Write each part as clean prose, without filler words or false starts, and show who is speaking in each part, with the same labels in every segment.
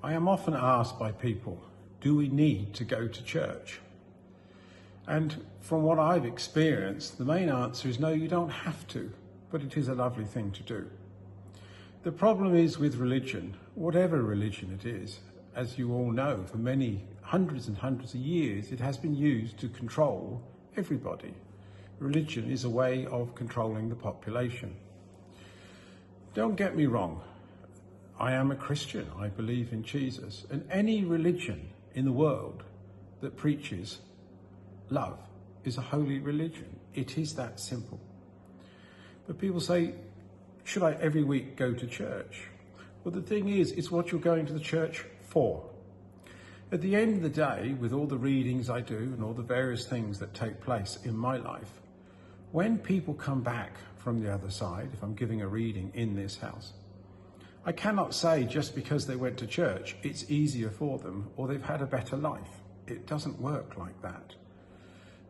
Speaker 1: I am often asked by people, do we need to go to church? And from what I've experienced, the main answer is no, you don't have to, but it is a lovely thing to do. The problem is with religion, whatever religion it is, as you all know, for many hundreds and hundreds of years, it has been used to control everybody. Religion is a way of controlling the population. Don't get me wrong, I am a Christian, I believe in Jesus, and any religion in the world that preaches love is a holy religion. It is that simple. But people say, should I every week go to church? Well, the thing is, it's what you're going to the church for. At the end of the day, with all the readings I do and all the various things that take place in my life, when people come back from the other side, if I'm giving a reading in this house, I cannot say just because they went to church, it's easier for them or they've had a better life. It doesn't work like that.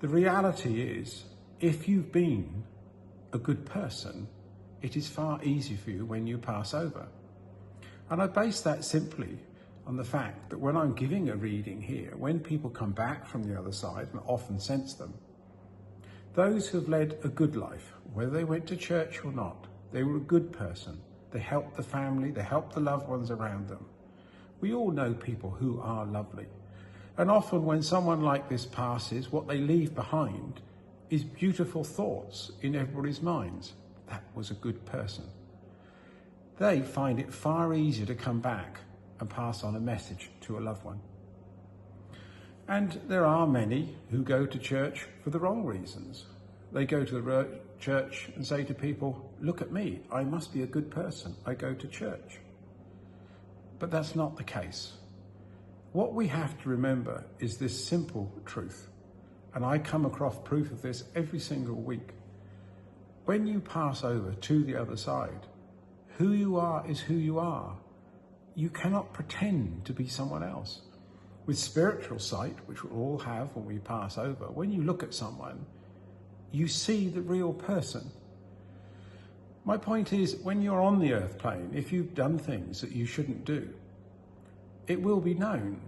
Speaker 1: The reality is, if you've been a good person, it is far easier for you when you pass over. And I base that simply on the fact that when I'm giving a reading here, when people come back from the other side, and I often sense them, those who have led a good life, whether they went to church or not, they were a good person. They helped the family, they helped the loved ones around them. We all know people who are lovely. And often when someone like this passes, what they leave behind is beautiful thoughts in everybody's minds. That was a good person. They find it far easier to come back and pass on a message to a loved one. And there are many who go to church for the wrong reasons. They go to the church and say to people, look at me, I must be a good person, I go to church. But that's not the case. What we have to remember is this simple truth, and I come across proof of this every single week. When you pass over to the other side, who you are is who you are. You cannot pretend to be someone else. With spiritual sight, which we all have when we pass over, when you look at someone, you see the real person. My point is, when you're on the earth plane, if you've done things that you shouldn't do, it will be known.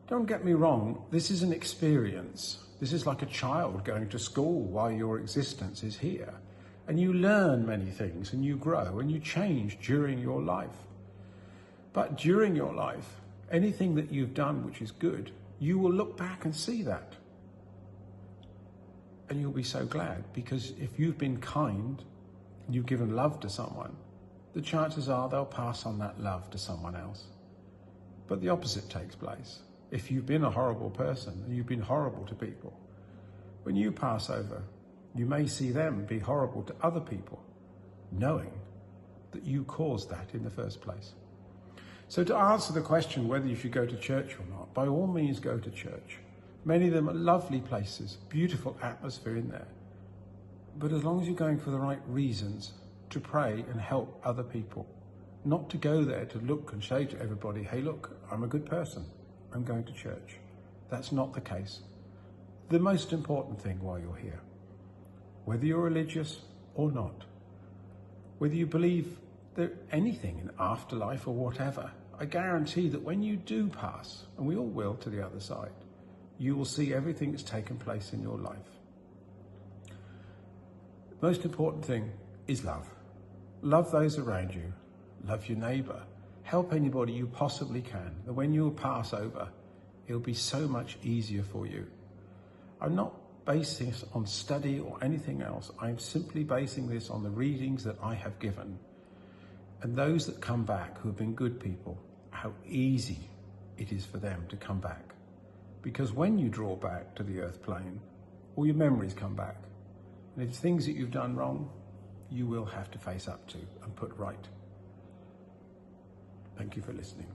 Speaker 1: Don't get me wrong, this is an experience. This is like a child going to school while your existence is here. And you learn many things and you grow and you change during your life. But during your life, anything that you've done which is good, you will look back and see that. And you'll be so glad, because if you've been kind, and you've given love to someone, the chances are they'll pass on that love to someone else. But the opposite takes place. If you've been a horrible person and you've been horrible to people, when you pass over, you may see them be horrible to other people, knowing that you caused that in the first place. So to answer the question whether you should go to church or not, by all means go to church. Many of them are lovely places, beautiful atmosphere in there. But as long as you're going for the right reasons, to pray and help other people, not to go there to look and say to everybody, hey look, I'm a good person, I'm going to church. That's not the case. The most important thing while you're here, whether you're religious or not, whether you believe anything in afterlife or whatever, I guarantee that when you do pass, and we all will to the other side, you will see everything that's taken place in your life. The most important thing is love. Love those around you. Love your neighbour. Help anybody you possibly can. That when you pass over, it'll be so much easier for you. I'm not basing this on study or anything else. I'm simply basing this on the readings that I have given. And those that come back who have been good people, how easy it is for them to come back. Because when you draw back to the earth plane, all your memories come back. And if things that you've done wrong, you will have to face up to and put right. Thank you for listening.